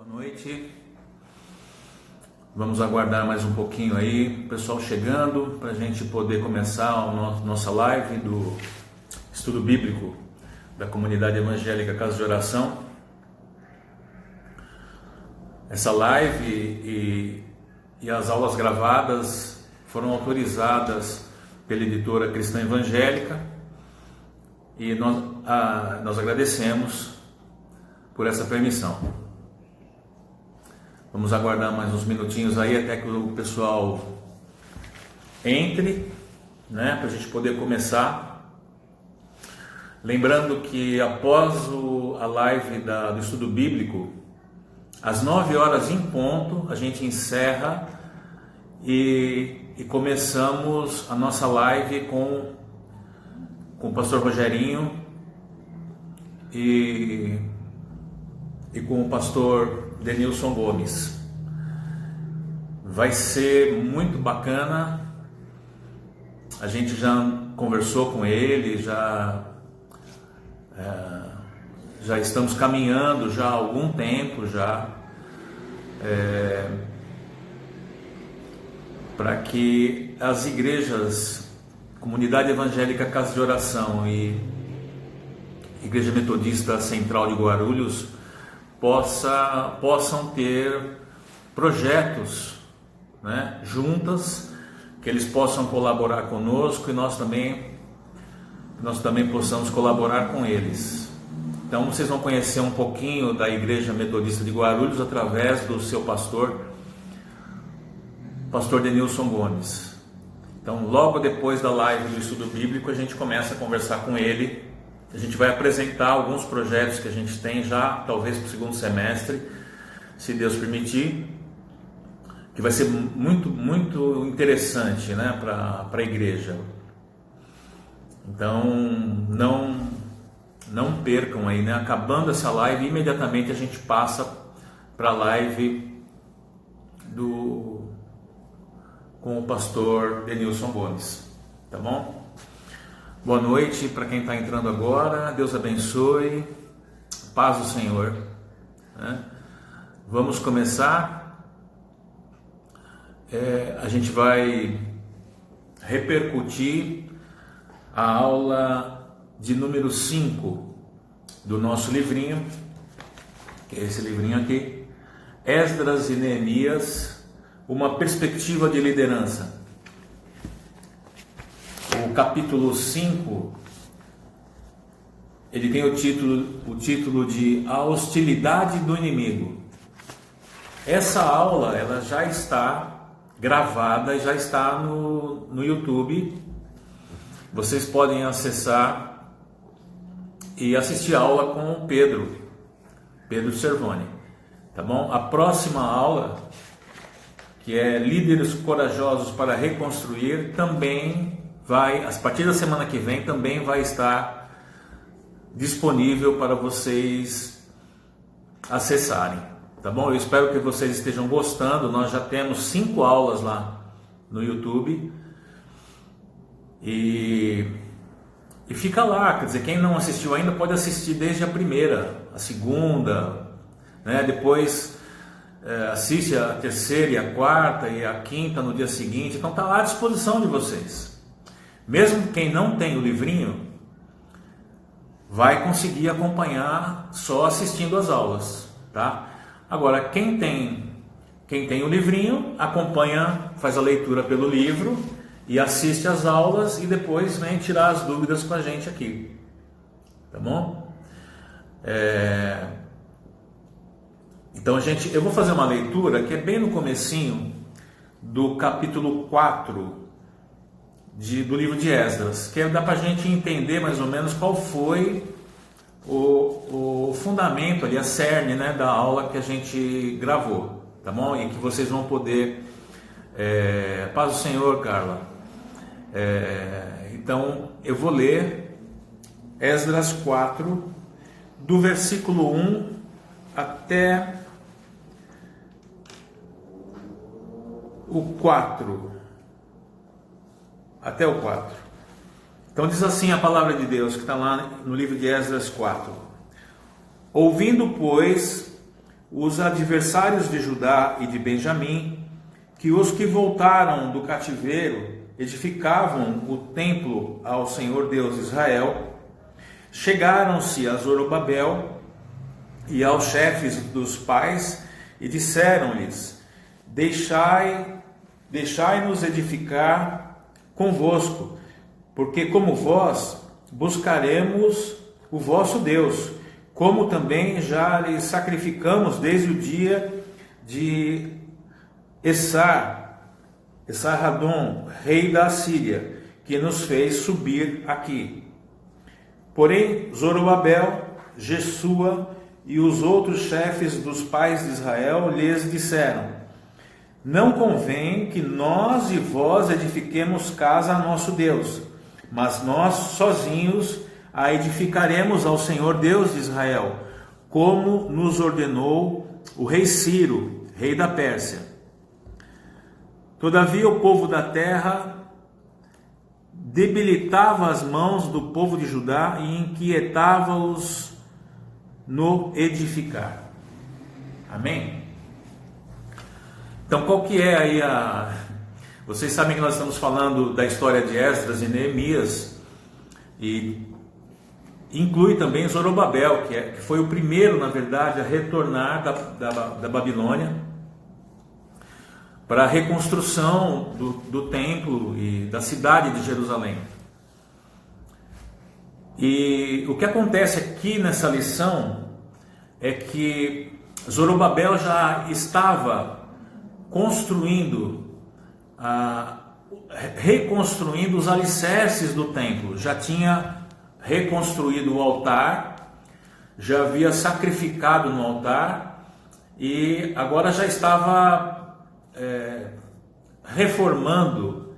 Boa noite. Vamos aguardar mais um pouquinho aí, o pessoal chegando, para a gente poder começar a nossa live do estudo bíblico da comunidade evangélica Casa de Oração. Essa live e as aulas gravadas foram autorizadas pela editora Cristã Evangélica e nós agradecemos por essa permissão. Vamos aguardar mais uns minutinhos aí até que o pessoal entre, né, para a gente poder começar. Lembrando que após a live do estudo bíblico, às 9 horas em ponto, a gente encerra e começamos a nossa live com o pastor Rogerinho e com o pastor Denilson Gomes. Vai ser muito bacana. A gente já conversou com ele, já estamos caminhando já há algum tempo já para que as igrejas, Comunidade Evangélica Casa de Oração e Igreja Metodista Central de Guarulhos possam ter projetos, né, juntas, que eles possam colaborar conosco e nós também possamos colaborar com eles. Então vocês vão conhecer um pouquinho da Igreja Metodista de Guarulhos através do seu pastor Denilson Gomes. Então logo depois da live do estudo bíblico a gente começa a conversar com ele. A gente vai apresentar alguns projetos que a gente tem já, talvez para o segundo semestre, se Deus permitir, que vai ser muito, muito interessante, né, para a igreja. Então, não percam aí, né? Acabando essa live, imediatamente a gente passa para a live com o pastor Denilson Gomes, tá bom? Boa noite para quem está entrando agora, Deus abençoe, paz do Senhor, né? Vamos começar. A gente vai repercutir a aula de número 5 do nosso livrinho, que é esse livrinho aqui, Esdras e Neemias, uma perspectiva de liderança. O capítulo 5, ele tem o título de A Hostilidade do Inimigo. Essa aula ela já está gravada e já está no YouTube. Vocês podem acessar e assistir a aula com o Pedro Servoni, tá bom? A próxima aula, que é Líderes Corajosos para Reconstruir, também a partir da semana que vem, também vai estar disponível para vocês acessarem, tá bom? Eu espero que vocês estejam gostando. Nós já temos 5 aulas lá no YouTube e fica lá, quer dizer, quem não assistiu ainda pode assistir desde a primeira, a segunda, né? Depois assiste a terceira e a quarta e a quinta no dia seguinte. Então está lá à disposição de vocês. Mesmo quem não tem o livrinho vai conseguir acompanhar só assistindo as aulas, tá? Agora, quem tem o livrinho, acompanha, faz a leitura pelo livro e assiste as aulas e depois vem tirar as dúvidas com a gente aqui, tá bom? Então, eu vou fazer uma leitura que é bem no comecinho do capítulo 4 do livro de Esdras, que dá para a gente entender mais ou menos qual foi o fundamento ali, a cerne, né, da aula que a gente gravou, tá bom? E que vocês vão poder... Paz do Senhor, Carla. Então, eu vou ler Esdras 4, do versículo 1 até o 4. Até o 4. Então diz assim a palavra de Deus, que está lá no livro de Esdras 4. Ouvindo, pois, os adversários de Judá e de Benjamim, que os que voltaram do cativeiro edificavam o templo ao Senhor Deus de Israel, chegaram-se a Zorobabel e aos chefes dos pais e disseram-lhes: Deixai-nos edificar convosco, porque como vós buscaremos o vosso Deus, como também já lhe sacrificamos desde o dia de Esarhadon, rei da Assíria, que nos fez subir aqui. Porém, Zorobabel, Jesua e os outros chefes dos pais de Israel lhes disseram: Não convém que nós e vós edifiquemos casa a nosso Deus, mas nós sozinhos a edificaremos ao Senhor Deus de Israel, como nos ordenou o rei Ciro, rei da Pérsia. Todavia o povo da terra debilitava as mãos do povo de Judá e inquietava-os no edificar. Amém? Então, qual que é aí Vocês sabem que nós estamos falando da história de Esdras e Neemias, e inclui também Zorobabel, que foi o primeiro, na verdade, a retornar da Babilônia para a reconstrução do templo e da cidade de Jerusalém. E o que acontece aqui nessa lição é que Zorobabel já estava reconstruindo os alicerces do templo, já tinha reconstruído o altar, já havia sacrificado no altar e agora já estava reformando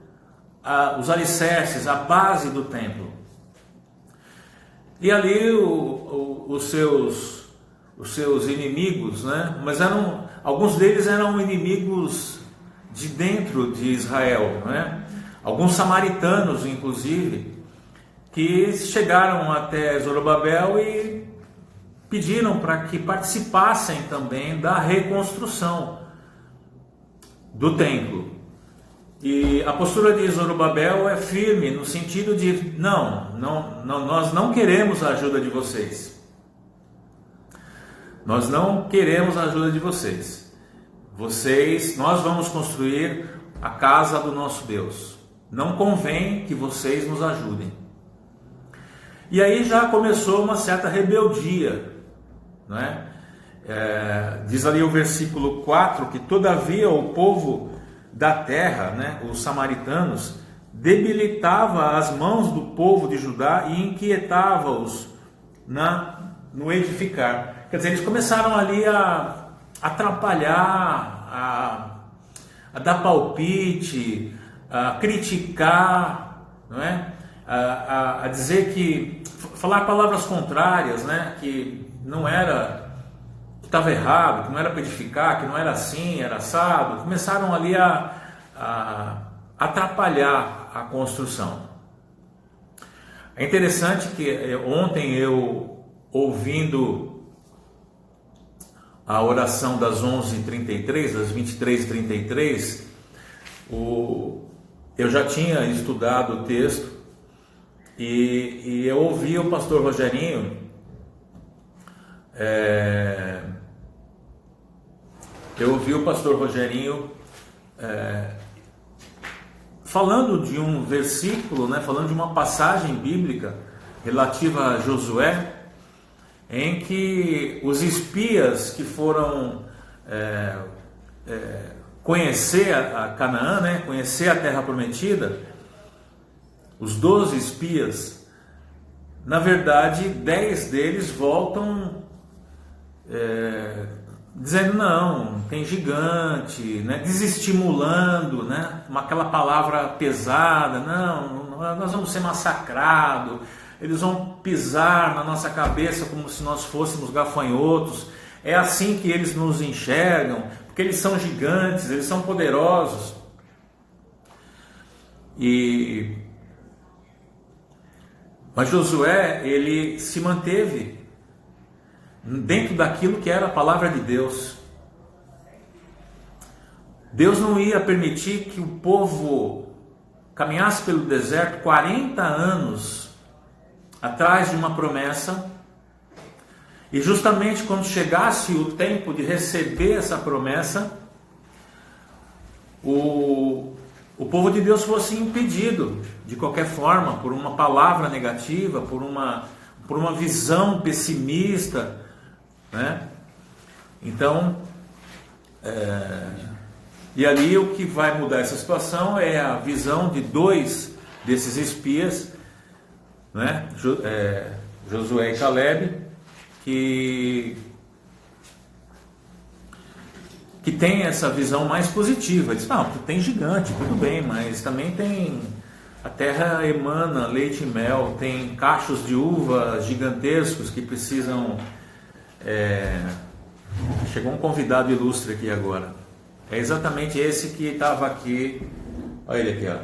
os alicerces, a base do templo. E ali os seus inimigos, né? Mas alguns deles eram inimigos de dentro de Israel, né? Alguns samaritanos, inclusive, que chegaram até Zorobabel e pediram para que participassem também da reconstrução do templo. E a postura de Zorobabel é firme no sentido de nós não queremos a ajuda de vocês. Nós não queremos a ajuda de vocês. Nós vamos construir a casa do nosso Deus. Não convém que vocês nos ajudem. E aí já começou uma certa rebeldia, né? Diz ali o versículo 4 que todavia o povo da terra, né, os samaritanos, debilitava as mãos do povo de Judá e inquietava-os no edificar. Quer dizer, eles começaram ali a atrapalhar, a dar palpite, a criticar, não é? A dizer falar palavras contrárias, né? Que não era, que estava errado, que não era para edificar, que não era assim, era assado. Começaram ali a atrapalhar a construção. É interessante que ontem eu, ouvindo a oração das 11h33, das 23h33, eu já tinha estudado o texto e eu ouvi o pastor Rogerinho falando de um versículo, né, falando de uma passagem bíblica relativa a Josué, em que os espias que foram conhecer a Canaã, né, conhecer a terra prometida, os 12 espias, na verdade 10 deles voltam dizendo não, tem gigante, né, desestimulando, né, aquela palavra pesada, não, nós vamos ser massacrados, eles vão pisar na nossa cabeça como se nós fôssemos gafanhotos, é assim que eles nos enxergam, porque eles são gigantes, eles são poderosos. Mas Josué, ele se manteve dentro daquilo que era a palavra de Deus. Deus não ia permitir que o povo caminhasse pelo deserto 40 anos atrás de uma promessa, e justamente quando chegasse o tempo de receber essa promessa, o povo de Deus fosse impedido de qualquer forma por uma palavra negativa, por uma visão pessimista, né? Então, e ali o que vai mudar essa situação é a visão de dois desses espias, né? Josué e Caleb, que tem essa visão mais positiva. Diz, não, tem gigante, tudo bem, mas também tem, a terra emana leite e mel, tem cachos de uva gigantescos que precisam... Chegou um convidado ilustre aqui agora. É exatamente esse que estava aqui. Olha ele aqui, ó.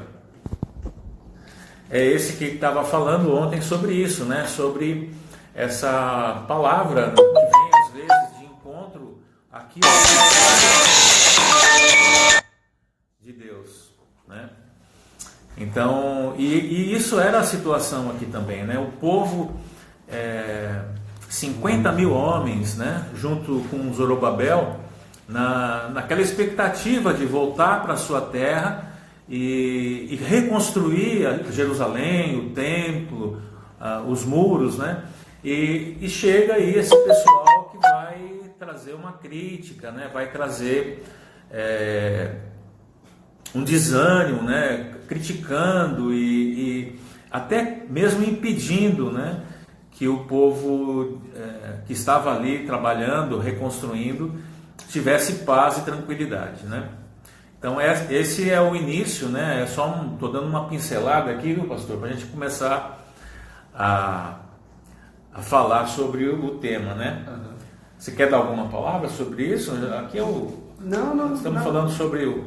É esse que estava falando ontem sobre isso, né? Sobre essa palavra que vem às vezes de encontro aqui, ó, de Deus, né? Então, e isso era a situação aqui também, né? O povo, 50 mil homens, né? Junto com Zorobabel, naquela expectativa de voltar para a sua terra e reconstruir Jerusalém, o templo, os muros, né? E chega aí esse pessoal que vai trazer uma crítica, né? Vai trazer um desânimo, né? Criticando e até mesmo impedindo, né? Que o povo que estava ali trabalhando, reconstruindo, tivesse paz e tranquilidade, né? Então esse é o início, né? Estou dando uma pincelada aqui, viu, pastor, para a gente começar a falar sobre o tema, né? Uhum. Você quer dar alguma palavra sobre isso? Aqui estamos falando sobre o...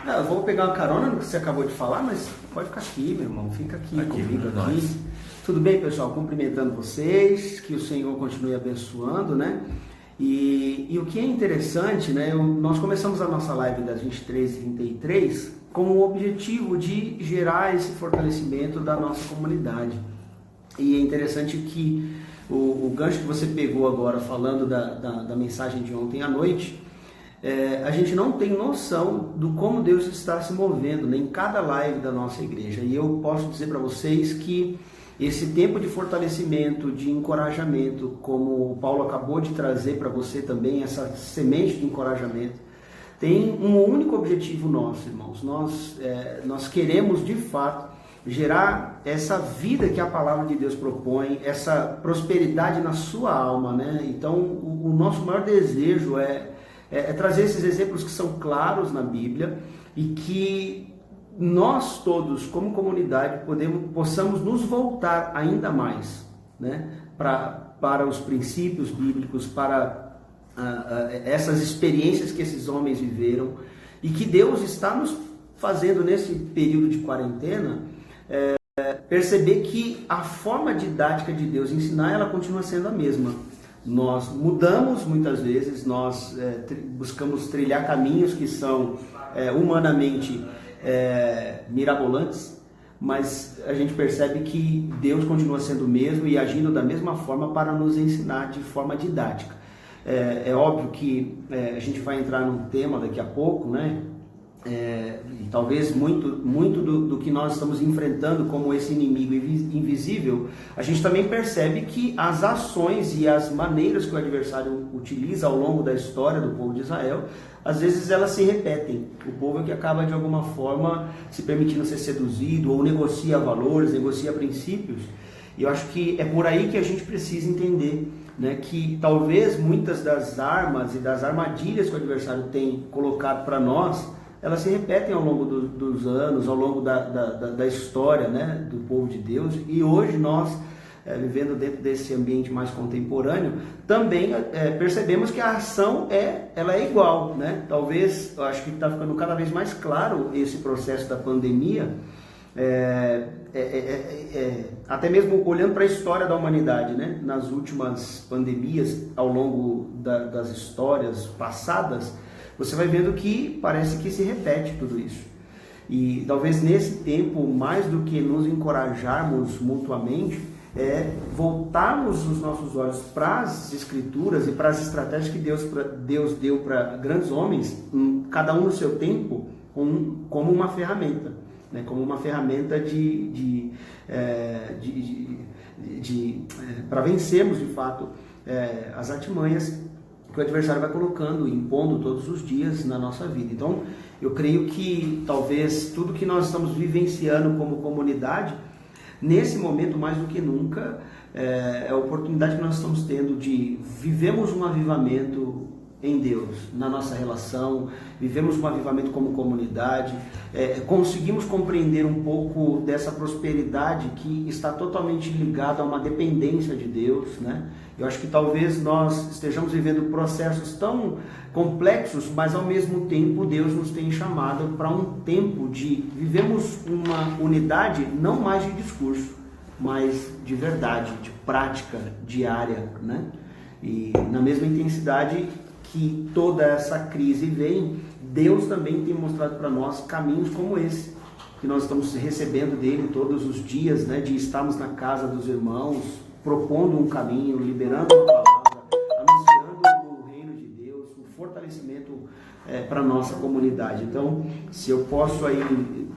Não, eu vou pegar uma carona no que você acabou de falar, mas pode ficar aqui, meu irmão, fica aqui comigo aqui. Tudo bem, pessoal? Cumprimentando vocês, que o Senhor continue abençoando, né? E o que é interessante, né? Nós começamos a nossa live das 23h33 com o objetivo de gerar esse fortalecimento da nossa comunidade. E é interessante que o gancho que você pegou agora, falando da mensagem de ontem à noite, a gente não tem noção do como Deus está se movendo, né, em cada live da nossa igreja. E eu posso dizer para vocês que esse tempo de fortalecimento, de encorajamento, como o Paulo acabou de trazer para você também, essa semente de encorajamento, tem um único objetivo nosso, irmãos. Nós queremos, de fato, gerar essa vida que a palavra de Deus propõe, essa prosperidade na sua alma, né? Então, o nosso maior desejo é trazer esses exemplos que são claros na Bíblia e que nós todos, como comunidade, possamos nos voltar ainda mais, né? para os princípios bíblicos, para essas experiências que esses homens viveram, e que Deus está nos fazendo nesse período de quarentena perceber que a forma didática de Deus ensinar, ela continua sendo a mesma. Nós mudamos muitas vezes, nós buscamos trilhar caminhos que são humanamente mirabolantes, mas a gente percebe que Deus continua sendo o mesmo e agindo da mesma forma para nos ensinar de forma didática. É óbvio que a gente vai entrar num tema daqui a pouco, né? E talvez muito do que nós estamos enfrentando como esse inimigo invisível, a gente também percebe que as ações e as maneiras que o adversário utiliza ao longo da história do povo de Israel, às vezes elas se repetem. O povo é que acaba de alguma forma se permitindo ser seduzido, ou negocia valores, negocia princípios, e eu acho que é por aí que a gente precisa entender, né, que talvez muitas das armas e das armadilhas que o adversário tem colocado para nós, elas se repetem ao longo dos anos, ao longo da história, né, do povo de Deus. E hoje nós, vivendo dentro desse ambiente mais contemporâneo, também percebemos que a ação ela é igual, né? Talvez, eu acho que está ficando cada vez mais claro esse processo da pandemia, até mesmo olhando para a história da humanidade, né? Nas últimas pandemias, ao longo das histórias passadas, você vai vendo que parece que se repete tudo isso. E talvez nesse tempo, mais do que nos encorajarmos mutuamente, voltarmos os nossos olhos para as Escrituras e para as estratégias que Deus deu para grandes homens, cada um no seu tempo, como uma ferramenta, né? Como uma ferramenta para vencermos de fato as artimanhas que o adversário vai colocando, impondo todos os dias na nossa vida. Então, eu creio que talvez tudo que nós estamos vivenciando como comunidade, nesse momento mais do que nunca, é a oportunidade que nós estamos tendo de vivemos um avivamento em Deus, na nossa relação, vivemos um avivamento como comunidade, conseguimos compreender um pouco dessa prosperidade que está totalmente ligada a uma dependência de Deus, né? Eu acho que talvez nós estejamos vivendo processos tão complexos, mas ao mesmo tempo Deus nos tem chamado para um tempo de vivemos uma unidade não mais de discurso, mas de verdade, de prática diária, né? E na mesma intensidade que toda essa crise vem, Deus também tem mostrado para nós caminhos como esse, que nós estamos recebendo dele todos os dias, né? De estarmos na casa dos irmãos, propondo um caminho, liberando uma palavra, anunciando o reino de Deus, o fortalecimento para a nossa comunidade. Então, se eu posso aí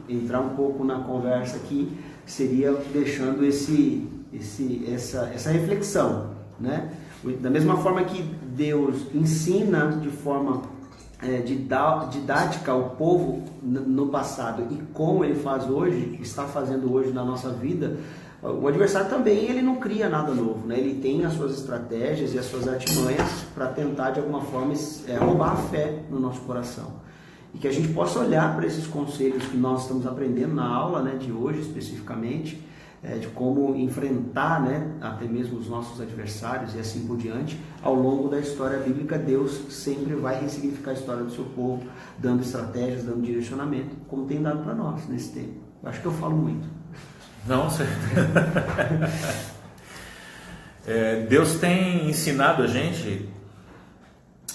entrar um pouco na conversa aqui, seria deixando essa reflexão, né? Da mesma forma que Deus ensina de forma didática ao povo no passado e como ele faz hoje, está fazendo hoje na nossa vida, o adversário também ele não cria nada novo, né? Ele tem as suas estratégias e as suas artimanhas para tentar de alguma forma roubar a fé no nosso coração. E que a gente possa olhar para esses conselhos que nós estamos aprendendo na aula, né, de hoje especificamente, de como enfrentar, né, até mesmo os nossos adversários e assim por diante. Ao longo da história bíblica, Deus sempre vai ressignificar a história do seu povo, dando estratégias, dando direcionamento, como tem dado para nós nesse tempo. Eu acho que eu falo muito. Não, Deus tem ensinado a gente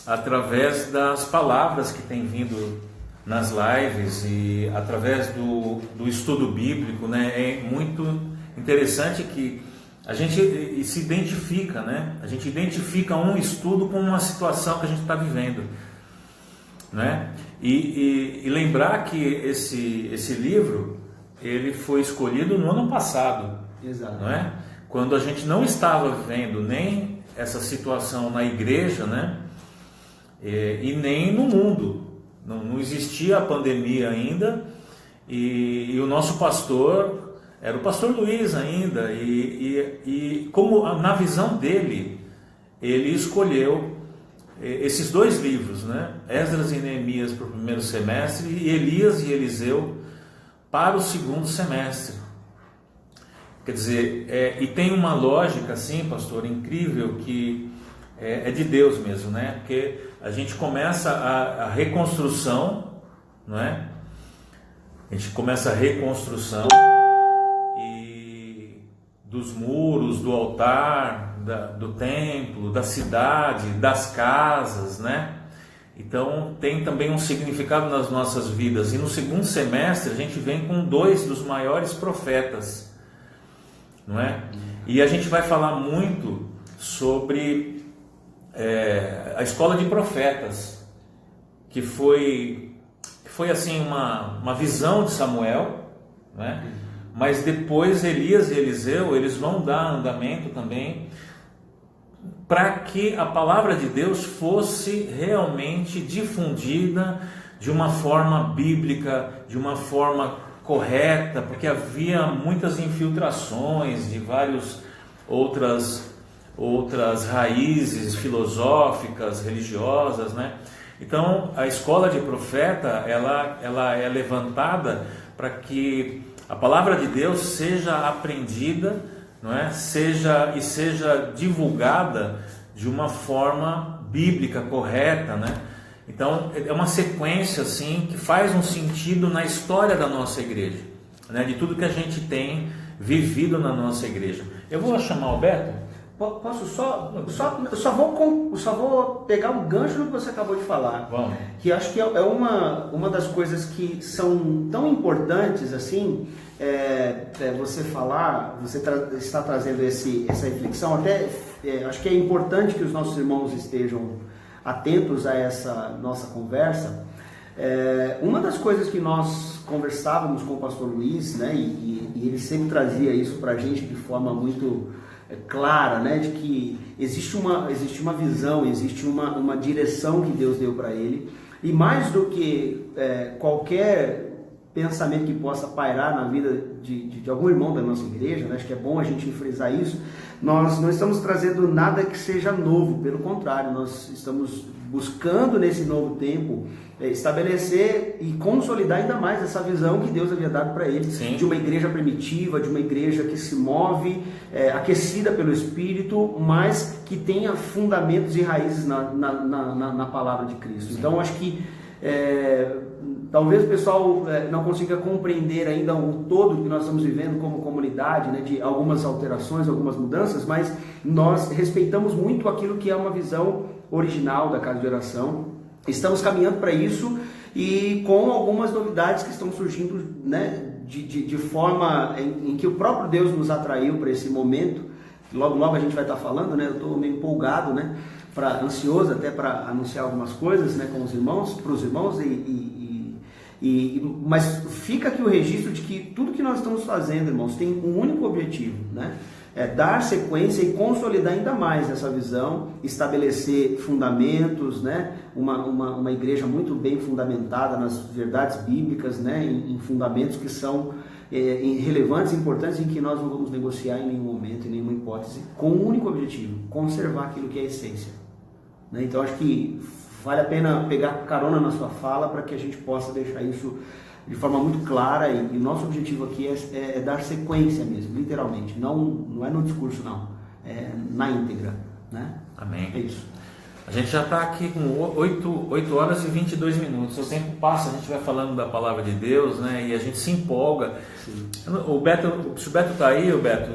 através das palavras que tem vindo nas lives e através do estudo bíblico, né? É muito interessante que a gente se identifica, né? A gente identifica um estudo com uma situação que a gente está vivendo, né? E lembrar que esse livro ele foi escolhido no ano passado. Exato. Não é? Quando a gente não estava vivendo nem essa situação na igreja, né? E nem no mundo. Não existia a pandemia ainda, e o nosso pastor era o pastor Luiz ainda, e como na visão dele, ele escolheu esses dois livros, né? Esdras e Neemias para o primeiro semestre e Elias e Eliseu para o segundo semestre. Quer dizer, e tem uma lógica assim, pastor, incrível, que é de Deus mesmo, né? Porque a gente começa a reconstrução, não é? A gente começa a reconstrução dos muros, do altar, do templo, da cidade, das casas, né? Então tem também um significado nas nossas vidas. E no segundo semestre a gente vem com dois dos maiores profetas, não é? E a gente vai falar muito sobre a escola de profetas, que foi assim uma visão de Samuel, né? Mas depois Elias e Eliseu, eles vão dar andamento também para que a palavra de Deus fosse realmente difundida de uma forma bíblica, de uma forma correta, porque havia muitas infiltrações de várias outras raízes filosóficas, religiosas, né? Então a escola de profeta ela é levantada para que a palavra de Deus seja aprendida, não é? Seja divulgada de uma forma bíblica correta, né? Então é uma sequência assim que faz um sentido na história da nossa igreja. né, de tudo que a gente tem vivido na nossa igreja. Eu vou chamar o Beto. Posso eu só vou pegar um gancho no que você acabou de falar. Vamos. Que acho que é uma das coisas que são tão importantes assim, você falar, você está trazendo essa reflexão, até acho que é importante que os nossos irmãos estejam atentos a essa nossa conversa. Uma das coisas que nós conversávamos com o pastor Luiz, né, e ele sempre trazia isso para a gente de forma muito clara, né, de que existe uma visão, existe uma direção que Deus deu para ele, e mais do que qualquer pensamento que possa pairar na vida de algum irmão da nossa igreja, né, acho que é bom a gente frisar isso, nós não estamos trazendo nada que seja novo, pelo contrário, nós estamos buscando nesse novo tempo estabelecer e consolidar ainda mais essa visão que Deus havia dado para ele. Sim. De uma igreja primitiva, de uma igreja que se move, aquecida pelo Espírito, mas que tenha fundamentos e raízes na palavra de Cristo. Sim. Então acho que talvez o pessoal não consiga compreender ainda o todo que nós estamos vivendo como comunidade, né, de algumas alterações, algumas mudanças, mas nós respeitamos muito aquilo que é uma visão original da Casa de Oração. Estamos caminhando para isso e com algumas novidades que estão surgindo, né, de forma em que o próprio Deus nos atraiu para esse momento. Logo a gente vai estar falando, né? Eu estou meio empolgado, né? Ansioso até para anunciar algumas coisas, né, com os irmãos, para os irmãos, mas fica aqui o registro de que tudo que nós estamos fazendo, irmãos, tem um único objetivo, né? É dar sequência e consolidar ainda mais essa visão, estabelecer fundamentos, né? Uma igreja muito bem fundamentada nas verdades bíblicas, né? Em fundamentos que são relevantes e importantes, em que nós não vamos negociar em nenhum momento, em nenhuma hipótese, com um único objetivo: conservar aquilo que é a essência, né? Então acho que vale a pena pegar carona na sua fala para que a gente possa deixar isso de forma muito clara, e nosso objetivo aqui é dar sequência mesmo, literalmente, não é no discurso, não, é na íntegra, né? Amém. É isso. A gente já está aqui com 8 horas e 22 minutos, o tempo passa, a gente vai falando da palavra de Deus, né, e a gente se empolga. Sim. Se o Beto está aí, o Beto,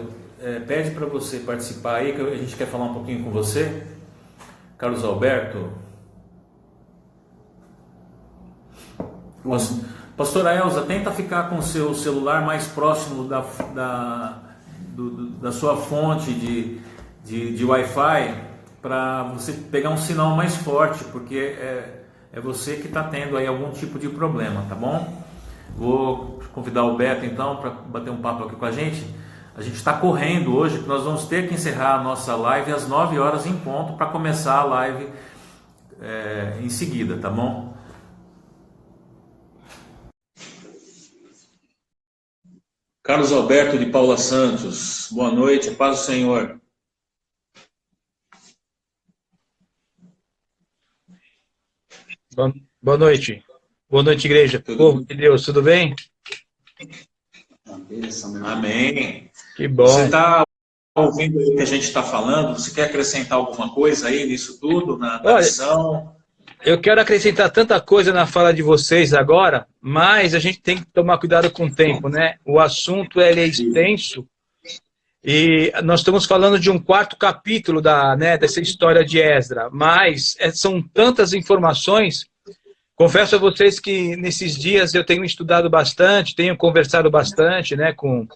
pede para você participar aí, que a gente quer falar um pouquinho com você. Carlos Alberto. Pastora Elza, tenta ficar com o seu celular mais próximo da sua fonte de Wi-Fi, para você pegar um sinal mais forte, porque é você que está tendo aí algum tipo de problema, tá bom? Vou convidar o Beto então para bater um papo aqui com a gente. A gente está correndo hoje, porque nós vamos ter que encerrar a nossa live às 9 horas em ponto, para começar a live em seguida, tá bom? Carlos Alberto de Paula Santos, boa noite, paz do Senhor. Boa noite. Boa noite, igreja. Povo de Deus, tudo bem? Amém. Que bom. Você está ouvindo o que a gente está falando? Você quer acrescentar alguma coisa aí nisso tudo, na lição? Eu quero acrescentar tanta coisa na fala de vocês agora, mas a gente tem que tomar cuidado com o tempo, né? O assunto é extenso e nós estamos falando de um 4º capítulo dessa história de Esdra, mas são tantas informações. Confesso a vocês que nesses dias eu tenho estudado bastante, tenho conversado bastante, né, com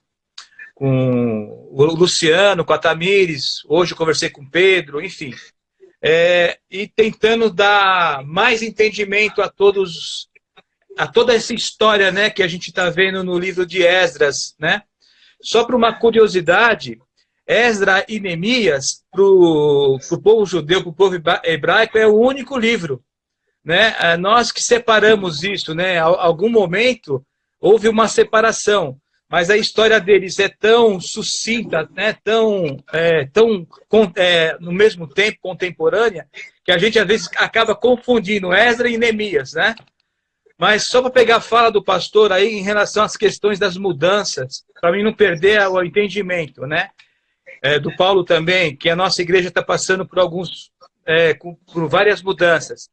o Luciano, com a Tamires, hoje eu conversei com o Pedro, enfim. E tentando dar mais entendimento a toda essa história, né, que a gente está vendo no livro de Esdras, né? Só para uma curiosidade, Esdra e Neemias, para o povo judeu, para o povo hebraico, é o único livro, né? Nós que separamos isso, né? Algum momento houve uma separação, mas a história deles é tão sucinta, né? No mesmo tempo, contemporânea, que a gente às vezes acaba confundindo Esdra e Neemias, né? Mas só para pegar a fala do pastor aí em relação às questões das mudanças, para mim não perder o entendimento, né? Do Paulo também, que a nossa igreja está passando por por várias mudanças.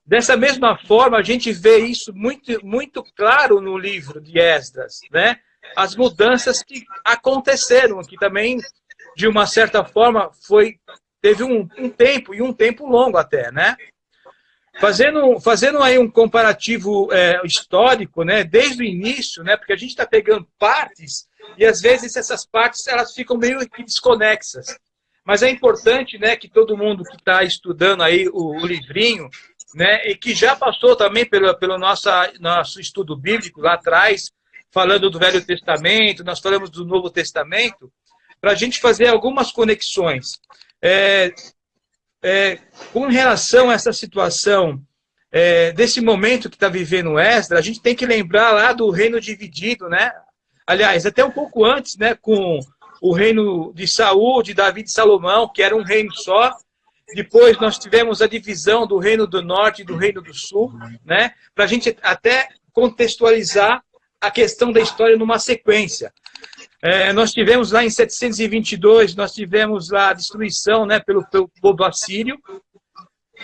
Dessa mesma forma, a gente vê isso muito, muito claro no livro de Esdras, né? as mudanças que aconteceram, que também, de uma certa forma, teve um tempo, e um tempo longo até, né? Fazendo aí um comparativo histórico, né, desde o início, né, porque a gente está pegando partes, e às vezes essas partes elas ficam meio que desconexas. Mas é importante, né, que todo mundo que está estudando aí o livrinho, né, e que já passou também pelo nosso estudo bíblico lá atrás, falando do Velho Testamento, nós falamos do Novo Testamento, para a gente fazer algumas conexões. Com relação a essa situação, desse momento que está vivendo Esdras, a gente tem que lembrar lá do reino dividido, né? Aliás, até um pouco antes, né, com o reino de Saul, de Davi e de Salomão, que era um reino só. Depois nós tivemos a divisão do reino do norte e do reino do sul, né? Para a gente até contextualizar a questão da história numa sequência. Nós tivemos lá em 722, nós tivemos lá a destruição, né, pelo povo assírio.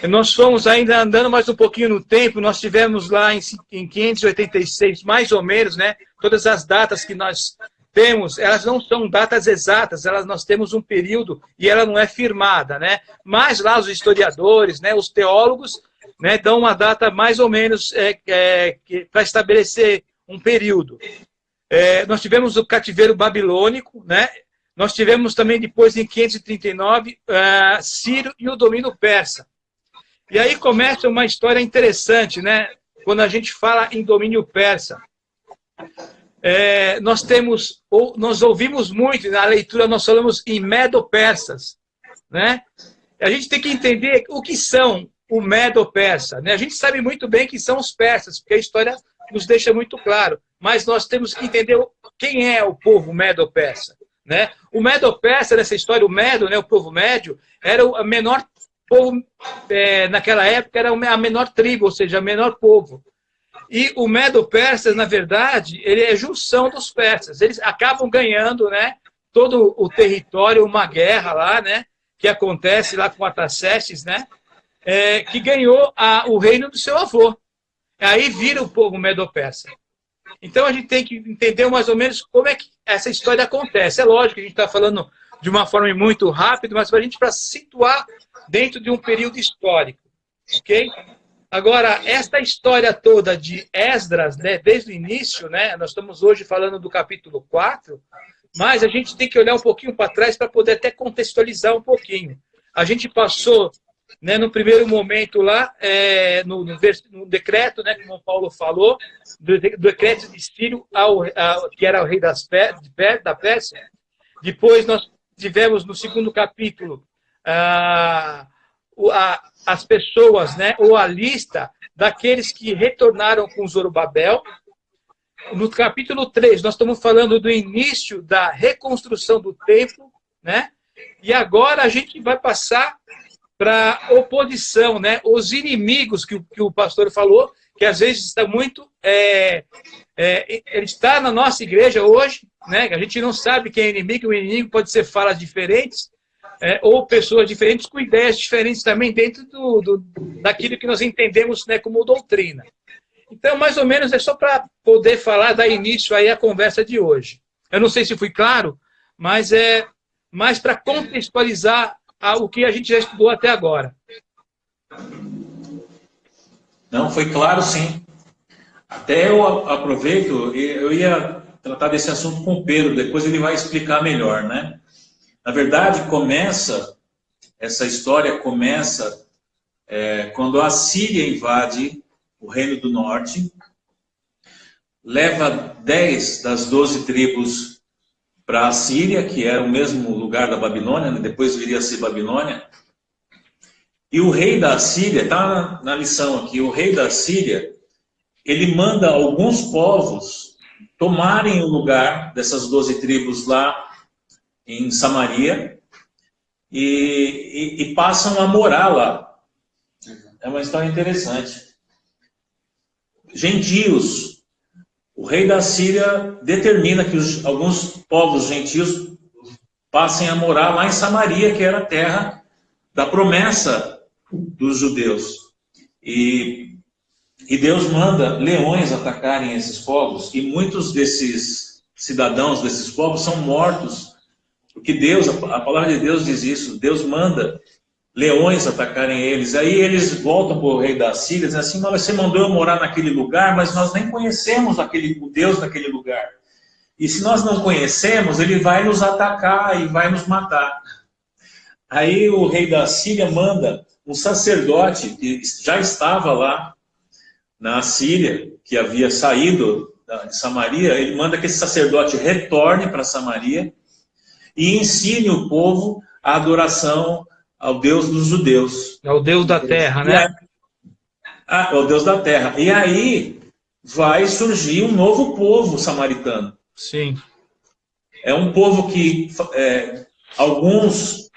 Nós fomos ainda andando mais um pouquinho no tempo, nós tivemos lá em 586, mais ou menos, né, todas as datas que nós temos, elas não são datas exatas, nós temos um período e ela não é firmada, né? Mas lá os historiadores, né, os teólogos, né, dão uma data mais ou menos para estabelecer um período. Nós tivemos o cativeiro babilônico, né? Nós tivemos também depois, em 539, Ciro e o domínio persa. E aí começa uma história interessante, né? Quando a gente fala em domínio persa. Nós ouvimos muito, na leitura nós falamos em medo-persas, né? A gente tem que entender o que são o medo-persa, né? A gente sabe muito bem que são os persas, porque a história nos deixa muito claro, mas nós temos que entender quem é o povo medo-persa, né? O medo-persa, nessa história, o Medo, né, o povo médio, era o menor povo, naquela época era a menor tribo, ou seja, o menor povo. E o Medo-Persa, na verdade, ele é junção dos persas. Eles acabam ganhando, né, todo o território, uma guerra lá, né, que acontece lá com Artaxerxes, né, que ganhou o reino do seu avô. Aí vira o povo Medo-Persa. Então a gente tem que entender mais ou menos como é que essa história acontece. É lógico que a gente está falando de uma forma muito rápida, mas para situar dentro de um período histórico. Ok? Agora, esta história toda de Esdras, né, desde o início, né, nós estamos hoje falando do capítulo 4, mas a gente tem que olhar um pouquinho para trás para poder até contextualizar um pouquinho. A gente passou, né, no primeiro momento lá, no decreto, né, como o Paulo falou, do decreto de Ciro, que era o rei da Pérsia. Depois nós tivemos no segundo capítulo as pessoas, né, ou a lista daqueles que retornaram com Zorobabel. No capítulo 3, nós estamos falando do início da reconstrução do templo, né? E agora a gente vai passar para a oposição, né? Os inimigos que o pastor falou, que às vezes está muito... ele está na nossa igreja hoje, né? A gente não sabe quem é inimigo, o inimigo pode ser falas diferentes, ou pessoas diferentes com ideias diferentes também dentro daquilo que nós entendemos, né, como doutrina. Então, mais ou menos, é só para poder falar, dar início aí à conversa de hoje. Eu não sei se fui claro, mas é mais para contextualizar o que a gente já estudou até agora. Não, foi claro sim. Até eu aproveito, eu ia tratar desse assunto com o Pedro, depois ele vai explicar melhor, né? Na verdade, essa história começa quando a Síria invade o Reino do Norte, leva 10 das 12 tribos para a Síria, que era o mesmo lugar da Babilônia, né? Depois viria a ser Babilônia. E o rei da Síria, está na lição aqui, o rei da Síria, ele manda alguns povos tomarem o lugar dessas 12 tribos lá em Samaria, e passam a morar lá. É uma história interessante. Gentios. O rei da Síria determina que alguns povos gentios passem a morar lá em Samaria, que era a terra da promessa dos judeus. E Deus manda leões atacarem esses povos, e muitos desses cidadãos desses povos são mortos, porque Deus, a palavra de Deus diz isso, Deus manda leões atacarem eles. Aí eles voltam para o rei da Síria, dizem assim, mas você mandou eu morar naquele lugar, mas nós nem conhecemos o Deus daquele lugar. E se nós não conhecemos, ele vai nos atacar e vai nos matar. Aí o rei da Síria manda um sacerdote que já estava lá na Síria, que havia saído de Samaria, ele manda que esse sacerdote retorne para Samaria e ensine o povo a adoração ao Deus dos judeus. Ao Deus da terra, né? Ao Deus da terra. E aí vai surgir um novo povo samaritano. Sim. É um povo que alguns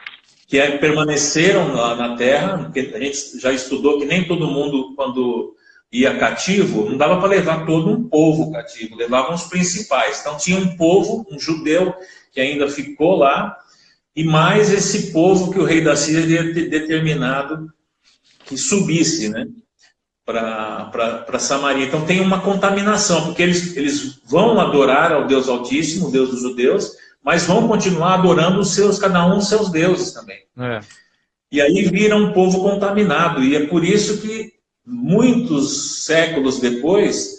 que permaneceram lá na terra, porque a gente já estudou que nem todo mundo, quando ia cativo, não dava para levar todo um povo cativo, levavam os principais. Então tinha um povo, um judeu, que ainda ficou lá, e mais esse povo que o rei da Síria havia determinado que subisse, né, para Samaria. Então tem uma contaminação, porque eles vão adorar ao Deus Altíssimo, o Deus dos judeus, mas vão continuar adorando cada um os seus deuses também. E aí vira um povo contaminado, e é por isso que muitos séculos depois,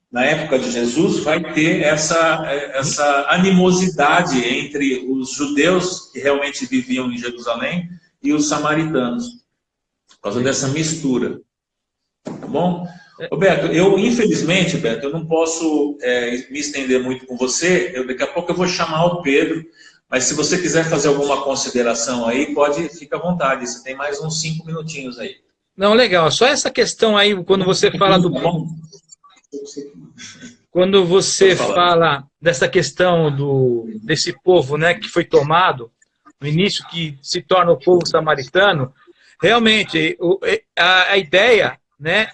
na época de Jesus, vai ter essa animosidade entre os judeus que realmente viviam em Jerusalém e os samaritanos, por causa dessa mistura. Tá bom? Roberto, infelizmente, Beto, eu não posso me estender muito com você, daqui a pouco eu vou chamar o Pedro, mas se você quiser fazer alguma consideração aí, fica à vontade, você tem mais uns 5 minutinhos aí. Não, legal, só essa questão aí, quando você fala do... Quando você fala dessa questão desse povo, né, que foi tomado, no início que se torna o povo samaritano, realmente a ideia, né,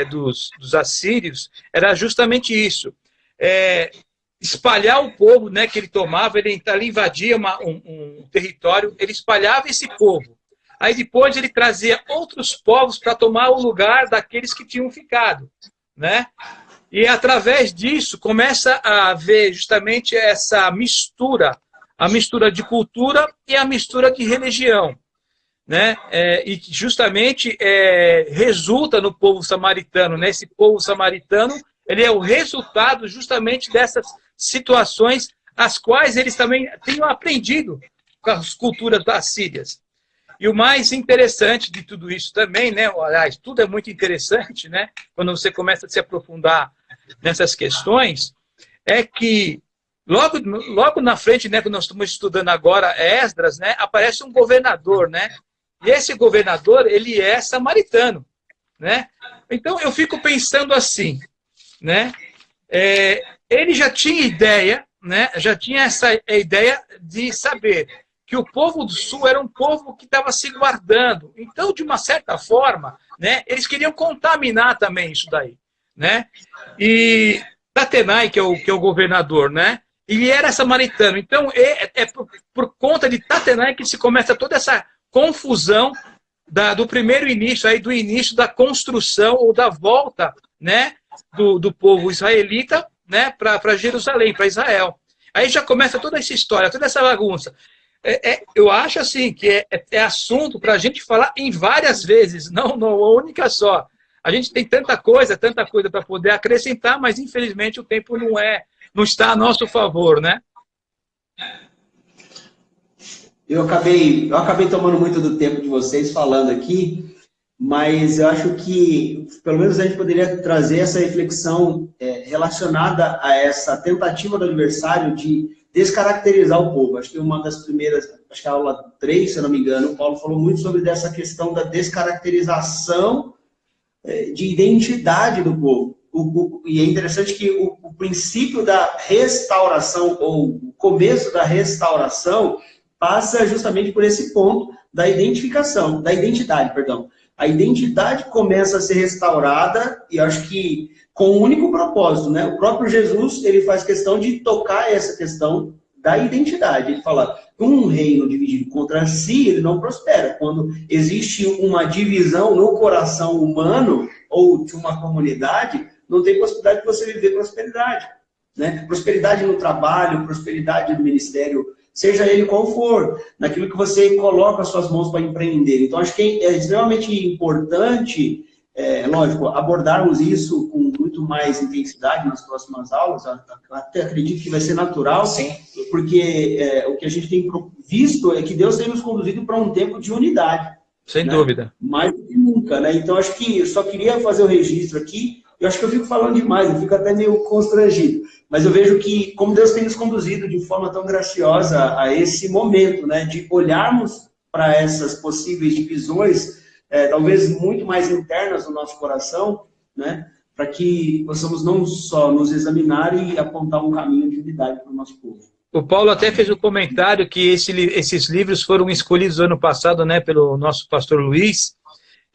dos assírios era justamente isso, espalhar o povo, né, que ele tomava, ele invadia um território, ele espalhava esse povo. Aí depois ele trazia outros povos para tomar o lugar daqueles que tinham ficado, né? E através disso começa a haver justamente essa mistura, a mistura de cultura e a mistura de religião, né? E justamente resulta no povo samaritano, né? Esse povo samaritano, ele é o resultado justamente dessas situações as quais eles também tinham aprendido com as culturas das Sírias. E o mais interessante de tudo isso também, né? Aliás, tudo é muito interessante, né? Quando você começa a se aprofundar nessas questões, é que logo na frente, né, quando nós estamos estudando agora Esdras, né, aparece um governador, né? E esse governador, ele é samaritano, né? Então eu fico pensando assim, né? Ele já tinha ideia, né? Já tinha essa ideia de saber que o povo do sul era um povo que estava se guardando. Então, de uma certa forma, né, eles queriam contaminar também isso daí, né? E Tatenai, que é o governador, né, ele era samaritano. Então, por conta de Tatenai que se começa toda essa confusão do primeiro início, aí, do início da construção ou da volta, né, do povo israelita, né, para Jerusalém, para Israel. Aí já começa toda essa história, toda essa bagunça. Eu acho assim que é assunto para a gente falar em várias vezes, não uma única só. A gente tem tanta coisa para poder acrescentar, mas infelizmente o tempo não está a nosso favor, né? Eu acabei tomando muito do tempo de vocês falando aqui, mas eu acho que pelo menos a gente poderia trazer essa reflexão relacionada a essa tentativa do adversário de descaracterizar o povo. Acho que uma das primeiras, acho que a aula 3, se eu não me engano, o Paulo falou muito sobre essa questão da descaracterização de identidade do povo. E é interessante que o princípio da restauração, ou o começo da restauração, passa justamente por esse ponto da identidade, perdão. A identidade começa a ser restaurada, e acho que com um único propósito, né? O próprio Jesus, ele faz questão de tocar essa questão da identidade. Ele fala, um reino dividido contra si, ele não prospera. Quando existe uma divisão no coração humano, ou de uma comunidade, não tem possibilidade de você viver prosperidade. né? Prosperidade no trabalho, prosperidade no ministério, seja ele qual for, naquilo que você coloca as suas mãos para empreender. Então, acho que é extremamente importante, lógico, abordarmos isso com muito mais intensidade nas próximas aulas. Até acredito que vai ser natural, sim, porque o que a gente tem visto é que Deus tem nos conduzido para um tempo de unidade. Sem né? dúvida. Mais do que nunca, né? Então, acho que eu só queria fazer o registro aqui. Eu acho que eu fico falando demais, eu fico até meio constrangido. Mas eu vejo que, como Deus tem nos conduzido de forma tão graciosa a esse momento, né? De olharmos para essas possíveis divisões, talvez muito mais internas do nosso coração, né? Para que possamos não só nos examinar e apontar um caminho de unidade para o nosso povo. O Paulo até fez um comentário que esses livros foram escolhidos ano passado, né, pelo nosso pastor Luiz,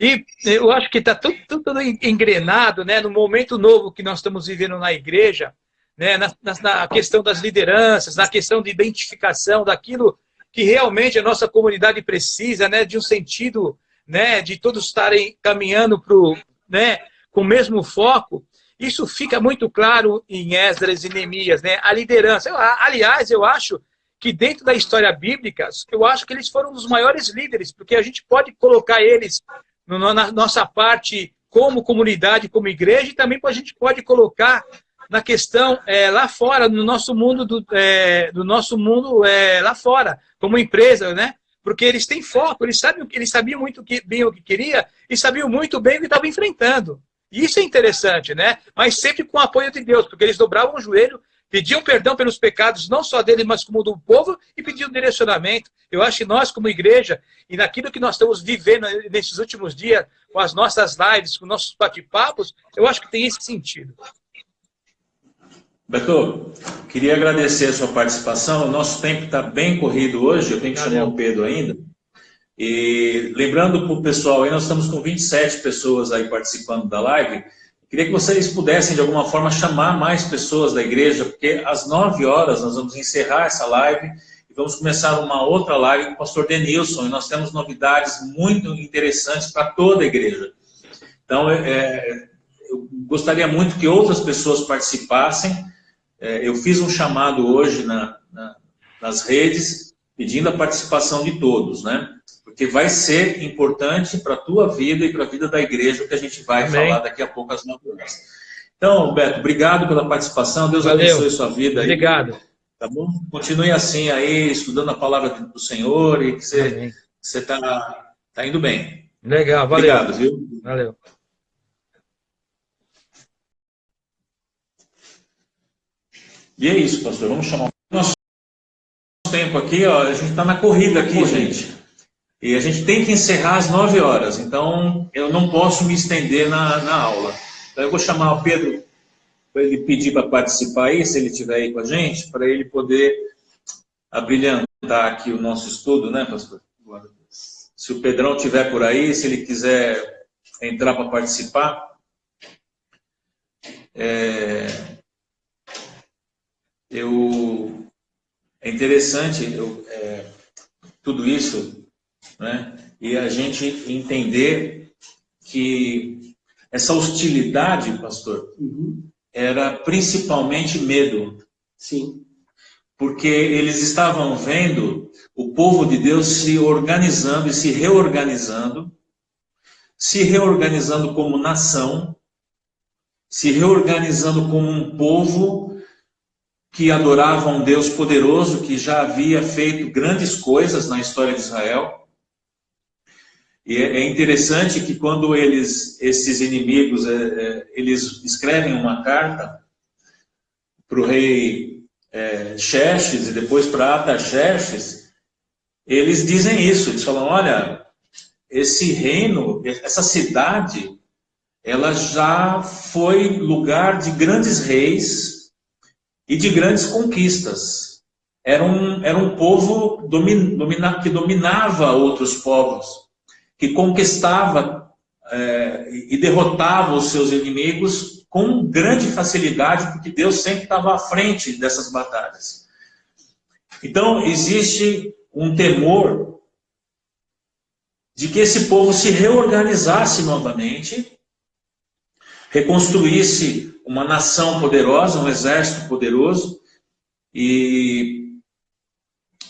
e eu acho que está tudo engrenado, né, no momento novo que nós estamos vivendo na igreja, né, na questão das lideranças, na questão de identificação daquilo que realmente a nossa comunidade precisa, né, de um sentido, né, de todos estarem caminhando né, com o mesmo foco. Isso fica muito claro em Esdras e Neemias, né? A liderança. Aliás, eu acho que dentro da história bíblica, eu acho que eles foram os maiores líderes, porque a gente pode colocar eles na nossa parte como comunidade, como igreja, e também a gente pode colocar na questão lá fora, no nosso mundo, do nosso mundo lá fora, como empresa, né? Porque eles têm foco, eles sabiam muito bem o que queria e sabiam muito bem o que estavam enfrentando. Isso é interessante, né? Mas sempre com o apoio de Deus, porque eles dobravam o joelho, pediam perdão pelos pecados, não só deles, mas como do povo, e pediam direcionamento. Eu acho que nós, como igreja, e naquilo que nós estamos vivendo nesses últimos dias, com as nossas lives, com nossos bate-papos, eu acho que tem esse sentido. Beto, queria agradecer a sua participação. O nosso tempo está bem corrido hoje, eu tenho que chamar o Pedro ainda. E lembrando para o pessoal, aí nós estamos com 27 pessoas aí participando da live. Queria que vocês pudessem, de alguma forma, chamar mais pessoas da igreja, porque às 9 horas nós vamos encerrar essa live e vamos começar uma outra live com o pastor Denilson, e nós temos novidades muito interessantes para toda a igreja. Então, eu gostaria muito que outras pessoas participassem. Eu fiz um chamado hoje nas redes, pedindo a participação de todos, né? Porque vai ser importante para a tua vida e para a vida da igreja, que a gente vai falar daqui a pouco às 9 horas. Então, Beto, obrigado pela participação. Deus abençoe a sua vida. Obrigado. Aí, tá bom? Continue assim aí, estudando a palavra do Senhor e que você tá indo bem. Legal, valeu. Obrigado, viu? Valeu. E é isso, pastor. Vamos chamar o nosso tempo aqui, ó. A gente está na corrida aqui, gente. E a gente tem que encerrar às 9 horas, então eu não posso me estender na aula. Então eu vou chamar o Pedro para ele pedir para participar aí, se ele estiver aí com a gente, para ele poder abrilhantar aqui o nosso estudo, né, pastor? Se o Pedrão estiver por aí, se ele quiser entrar para participar. É interessante tudo isso, né? E a gente entender que essa hostilidade, pastor, era principalmente medo. Sim. Porque eles estavam vendo o povo de Deus se organizando e se reorganizando como nação, se reorganizando como um povo que adorava um Deus poderoso, que já havia feito grandes coisas na história de Israel. E é interessante que quando esses inimigos, eles escrevem uma carta para o rei Xerxes e depois para Artaxerxes, eles dizem isso, eles falam, olha, esse reino, essa cidade, ela já foi lugar de grandes reis e de grandes conquistas. Era um povo que dominava outros povos, que conquistava e derrotava os seus inimigos com grande facilidade, porque Deus sempre estava à frente dessas batalhas. Então, existe um temor de que esse povo se reorganizasse novamente, reconstruísse uma nação poderosa, um exército poderoso, e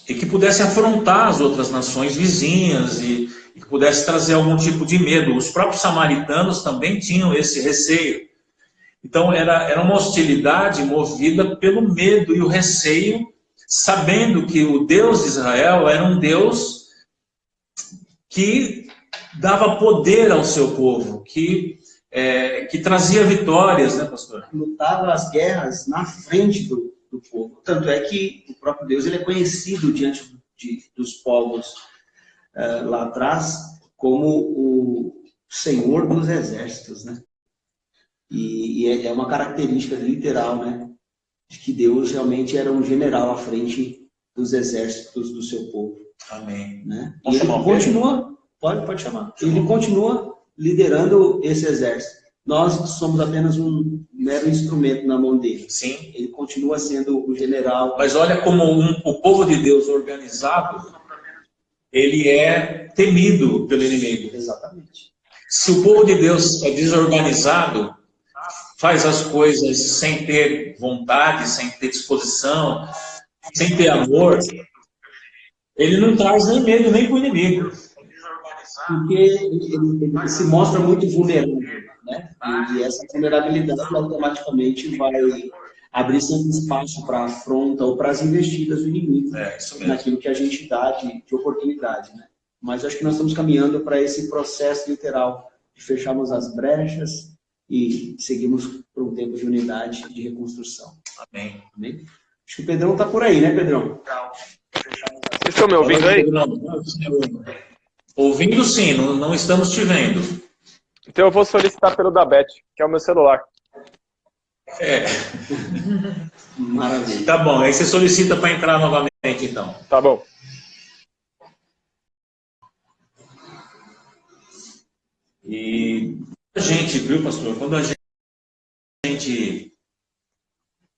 que pudesse afrontar as outras nações vizinhas e que pudesse trazer algum tipo de medo. Os próprios samaritanos também tinham esse receio. Então era uma hostilidade movida pelo medo e o receio, sabendo que o Deus de Israel era um Deus que dava poder ao seu povo, que trazia vitórias, né, pastor? Lutava as guerras na frente do povo. Tanto é que o próprio Deus ele é conhecido diante dos povos lá atrás como o Senhor dos Exércitos, né? E é uma característica literal, né? De que Deus realmente era um general à frente dos exércitos do seu povo. Amém. Né? E ele continua, pode chamar. Ele continua liderando esse exército. Nós somos apenas um mero instrumento na mão dele. Sim. Ele continua sendo o general. Mas olha como o povo de Deus organizado, ele é temido pelo inimigo. Exatamente. Se o povo de Deus é desorganizado, faz as coisas sem ter vontade, sem ter disposição, sem ter amor, ele não traz nem medo nem para o inimigo. Porque ele se mostra muito vulnerável, né? E essa vulnerabilidade automaticamente vai abrir sempre espaço para a afronta ou para as investidas do inimigo, naquilo que a gente dá de oportunidade, né? Mas acho que nós estamos caminhando para esse processo literal de fecharmos as brechas e seguimos para um tempo de unidade, de reconstrução. Amém. Amém? Acho que o Pedrão está por aí, né, Pedrão? Vocês estão me ouvindo aí? Ouvindo sim, não estamos te vendo. Então eu vou solicitar pelo da Beth, que é o meu celular. Maravilha. Tá bom, aí você solicita para entrar novamente, então. Tá bom. E a gente, viu, pastor, quando a gente,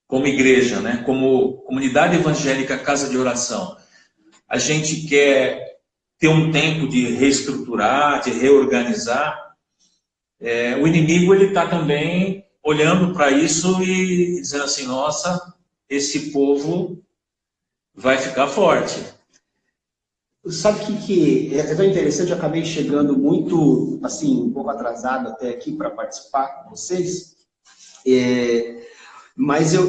como igreja, né, como comunidade evangélica Casa de Oração, a gente quer ter um tempo de reestruturar, de reorganizar, o inimigo ele está também olhando para isso e dizendo assim, nossa, esse povo vai ficar forte. Sabe que é tão interessante, eu acabei chegando muito, assim, um pouco atrasado até aqui para participar com vocês, mas eu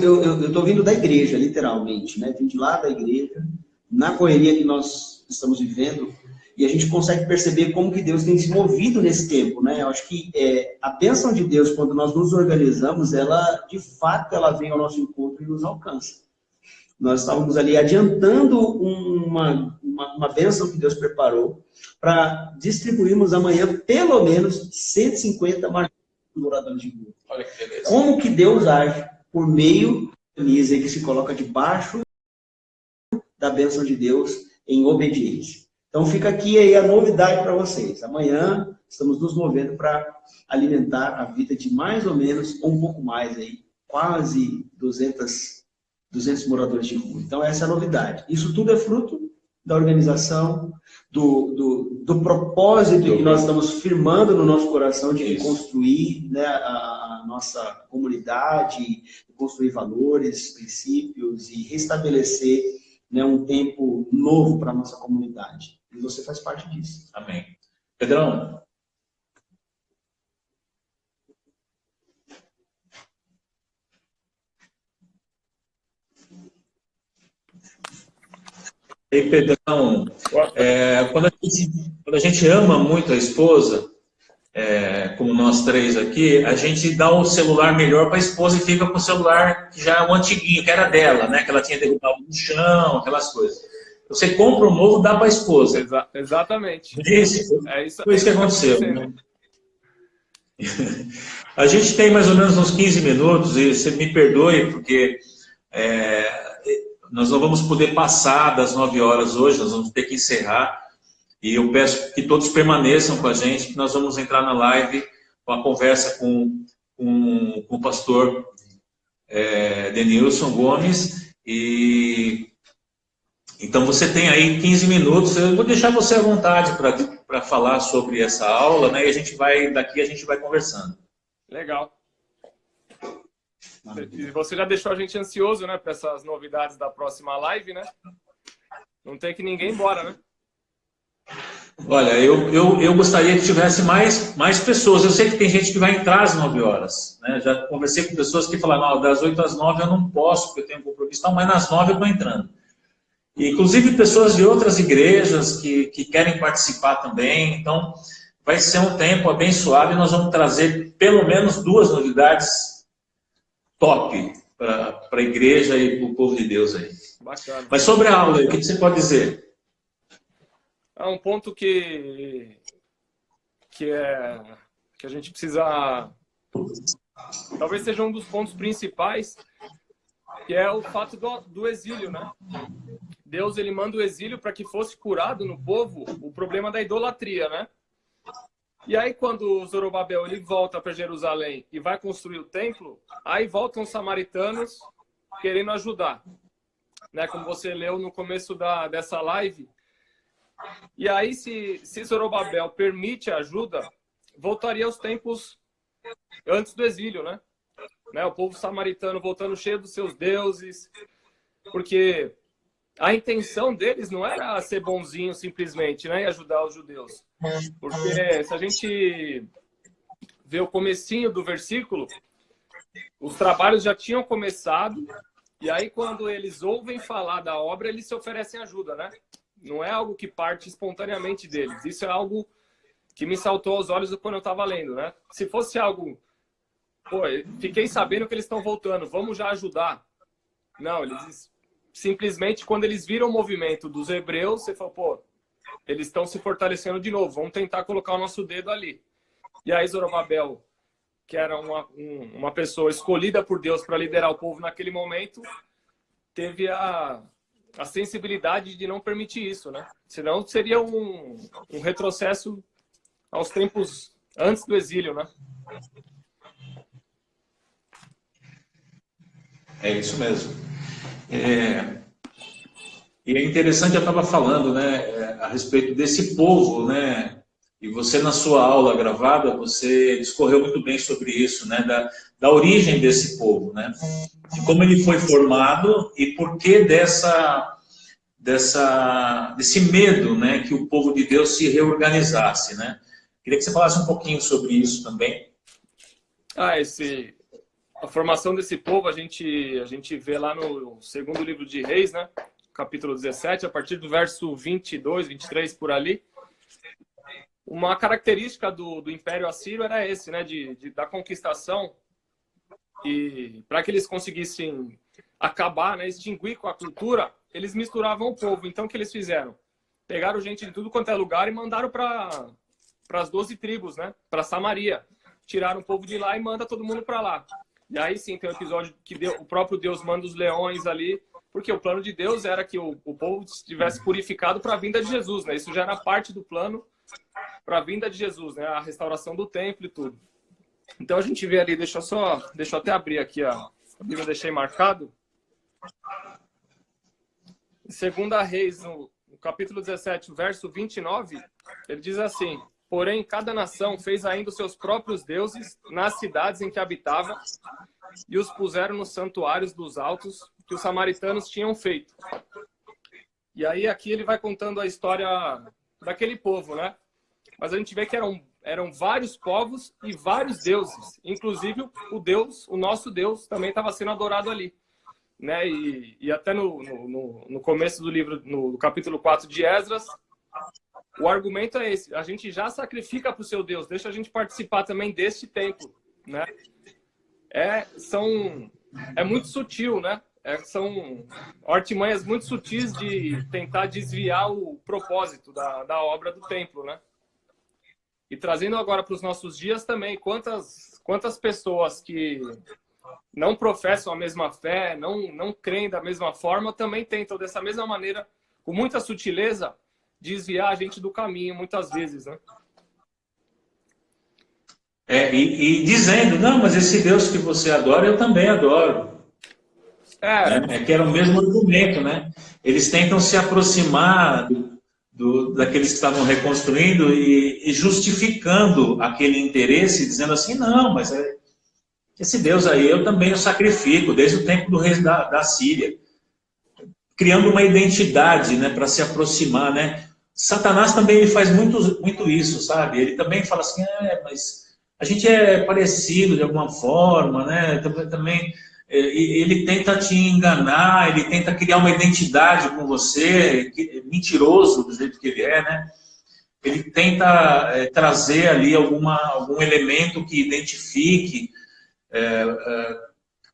estou vindo da igreja, literalmente, né? Vim de lá da igreja, na correria que nós estamos vivendo, e a gente consegue perceber como que Deus tem se movido nesse tempo, né? Eu acho que a bênção de Deus, quando nós nos organizamos, ela, de fato, ela vem ao nosso encontro e nos alcança. Nós estávamos ali adiantando uma bênção que Deus preparou para distribuirmos amanhã pelo menos 150 marcas moradores de rua. Olha que beleza. Como que Deus age por meio da camisa que se coloca debaixo da bênção de Deus em obediência. Então fica aqui aí a novidade para vocês. Amanhã estamos nos movendo para alimentar a vida de mais ou menos, ou um pouco mais aí, quase 200 moradores de rua. Então essa é a novidade. Isso tudo é fruto da organização, do propósito que nós estamos firmando no nosso coração de construir, né, a nossa comunidade, construir valores, princípios e restabelecer, né, um tempo novo para a nossa comunidade. E você faz parte disso. Amém. Pedrão. E Pedrão, quando a gente ama muito a esposa, como nós três aqui, a gente dá o celular melhor para a esposa e fica com o celular que já é o antiguinho, que era dela, né? Que ela tinha derrubado no chão, aquelas coisas. Você compra um novo, dá para a esposa. Exatamente. Foi isso que aconteceu. Né? A gente tem mais ou menos uns 15 minutos, e você me perdoe, porque nós não vamos poder passar das 9 horas hoje, nós vamos ter que encerrar. E eu peço que todos permaneçam com a gente, que nós vamos entrar na live com a conversa com o pastor Denilson Gomes. Então você tem aí 15 minutos, eu vou deixar você à vontade para falar sobre essa aula, né? E daqui a gente vai conversando. Legal. E você já deixou a gente ansioso, né, para essas novidades da próxima live, né? Não tem que ninguém ir embora, né? Olha, eu gostaria que tivesse mais pessoas. Eu sei que tem gente que vai entrar às 9 horas. Né? Já conversei com pessoas que falaram, não, das 8 às 9 eu não posso, porque eu tenho compromisso, mas nas 9 eu estou entrando. E, inclusive pessoas de outras igrejas que querem participar também. Então, vai ser um tempo abençoado e nós vamos trazer pelo menos 2 novidades top para a igreja e para o povo de Deus aí. Bacana. Mas sobre a aula, o que você pode dizer? É um ponto que a gente precisa... Talvez seja um dos pontos principais, que é o fato do exílio, né? Deus, ele manda o exílio para que fosse curado no povo o problema da idolatria, né? E aí, quando Zorobabel ele volta para Jerusalém e vai construir o templo, aí voltam os samaritanos querendo ajudar, né? Como você leu no começo dessa live. E aí, se Zorobabel permite a ajuda, voltaria aos tempos antes do exílio, né? O povo samaritano voltando cheio dos seus deuses, porque a intenção deles não era ser bonzinho simplesmente, né? E ajudar os judeus. Porque se a gente vê o comecinho do versículo, os trabalhos já tinham começado, e aí quando eles ouvem falar da obra, eles se oferecem ajuda, né? Não é algo que parte espontaneamente deles. Isso é algo que me saltou aos olhos quando eu estava lendo, né? Se fosse algo... Pô, fiquei sabendo que eles estão voltando, vamos já ajudar. Não, eles simplesmente, quando eles viram o movimento dos hebreus, você falou, pô, eles estão se fortalecendo de novo, vamos tentar colocar o nosso dedo ali. E aí Zorobabel, que era uma pessoa escolhida por Deus para liderar o povo naquele momento, teve a sensibilidade de não permitir isso, né? Senão seria um retrocesso aos tempos antes do exílio, né? É isso mesmo. E é interessante, eu estava falando, né, a respeito desse povo, né? E você, na sua aula gravada, você discorreu muito bem sobre isso, né? Da origem desse povo, né? De como ele foi formado e por que desse medo, né? Que o povo de Deus se reorganizasse, né? Queria que você falasse um pouquinho sobre isso também. A formação desse povo, a gente vê lá no segundo livro de Reis, né? Capítulo 17, a partir do verso 22, 23, por ali. Uma característica do Império Assírio era esse, né? Da conquistação. E para que eles conseguissem acabar, né? Extinguir com a cultura, eles misturavam o povo. Então, o que eles fizeram? Pegaram gente de tudo quanto é lugar e mandaram para as 12 tribos, né? Para Samaria. Tiraram o povo de lá e manda todo mundo para lá. E aí sim tem um episódio que o próprio Deus manda os leões ali, porque o plano de Deus era que o povo estivesse purificado para a vinda de Jesus, né? Isso já era parte do plano para a vinda de Jesus, né? A restauração do templo e tudo. Então a gente vê ali, deixa eu até abrir aqui a Bíblia, eu deixei marcado. Em 2 Reis, no capítulo 17, verso 29, ele diz assim: porém, cada nação fez ainda os seus próprios deuses nas cidades em que habitava e os puseram nos santuários dos altos que os samaritanos tinham feito. E aí aqui ele vai contando a história daquele povo, né? Mas a gente vê que eram vários povos e vários deuses. Inclusive o nosso Deus também estava sendo adorado ali, né? E até no começo do livro, no capítulo 4 de Esdras, o argumento é esse: a gente já sacrifica para o seu Deus, deixa a gente participar também deste templo, né? É muito sutil, né? São artimanhas muito sutis de tentar desviar o propósito da obra do templo, né? E trazendo agora para os nossos dias também, quantas pessoas que não professam a mesma fé, não creem da mesma forma, também tentam dessa mesma maneira, com muita sutileza, desviar a gente do caminho, muitas vezes, né? E dizendo, não, mas esse Deus que você adora, eu também adoro. Que era o mesmo argumento, né? Eles tentam se aproximar daqueles que estavam reconstruindo e justificando aquele interesse, dizendo assim, não, mas Esse Deus aí eu também o sacrifico, desde o tempo do rei da Síria. Criando uma identidade, né, para se aproximar, né? Satanás também ele faz muito isso, sabe? Ele também fala assim, mas a gente é parecido de alguma forma, né? Também ele tenta te enganar, ele tenta criar uma identidade com você, mentiroso do jeito que ele é, né? Ele tenta trazer ali algum elemento que identifique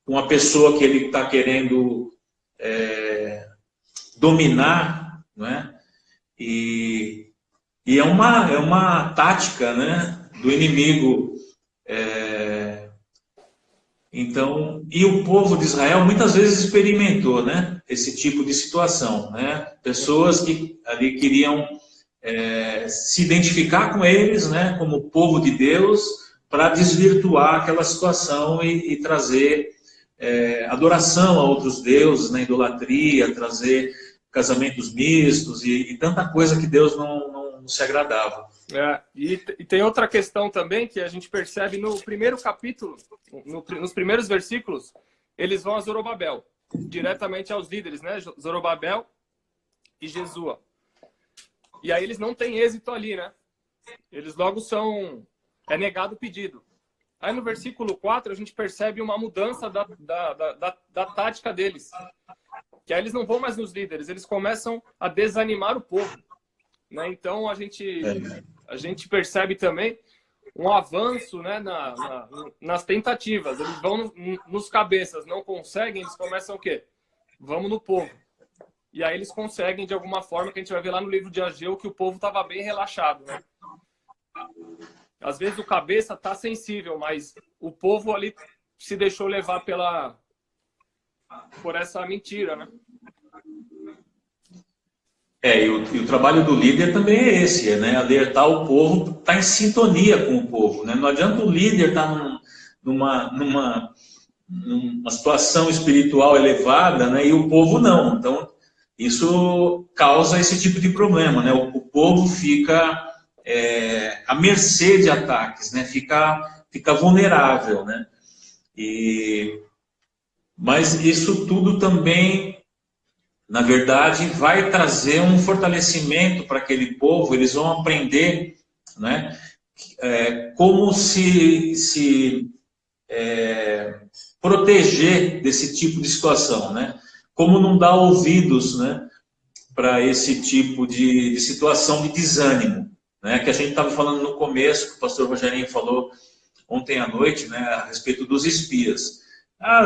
uma pessoa que ele está querendo dominar, né? E é uma tática, né, do inimigo. Então, e o povo de Israel muitas vezes experimentou, né, esse tipo de situação, né? Pessoas que ali queriam se identificar com eles, né, como povo de Deus, para desvirtuar aquela situação e trazer adoração a outros deuses, né, idolatria, trazer casamentos mistos e tanta coisa que Deus não se agradava. E tem outra questão também que a gente percebe no primeiro capítulo, nos primeiros versículos, eles vão a Zorobabel, diretamente aos líderes, né? Zorobabel e Jesua. E aí eles não têm êxito ali, né? Eles logo é negado o pedido. Aí no versículo 4 a gente percebe uma mudança da tática deles. Que aí eles não vão mais nos líderes, eles começam a desanimar o povo, né? Então a gente percebe também um avanço, né, nas tentativas. Eles vão nos cabeças, não conseguem, eles começam o quê? Vamos no povo. E aí eles conseguem de alguma forma, que a gente vai ver lá no livro de Ageu, que o povo estava bem relaxado, né? Às vezes o cabeça está sensível, mas o povo ali se deixou levar por essa mentira, né? E o trabalho do líder também é esse, né? Alertar o povo, estar em sintonia com o povo, né? Não adianta o líder estar numa situação espiritual elevada, né? E o povo não. Então, isso causa esse tipo de problema, né? O povo fica à mercê de ataques, né? Fica vulnerável, né? Mas isso tudo também, na verdade, vai trazer um fortalecimento para aquele povo. Eles vão aprender, né, como se proteger desse tipo de situação, né? Como não dar ouvidos, né, para esse tipo de situação de desânimo, né? Que a gente estava falando no começo, que o pastor Rogerinho falou ontem à noite, né, a respeito dos espias.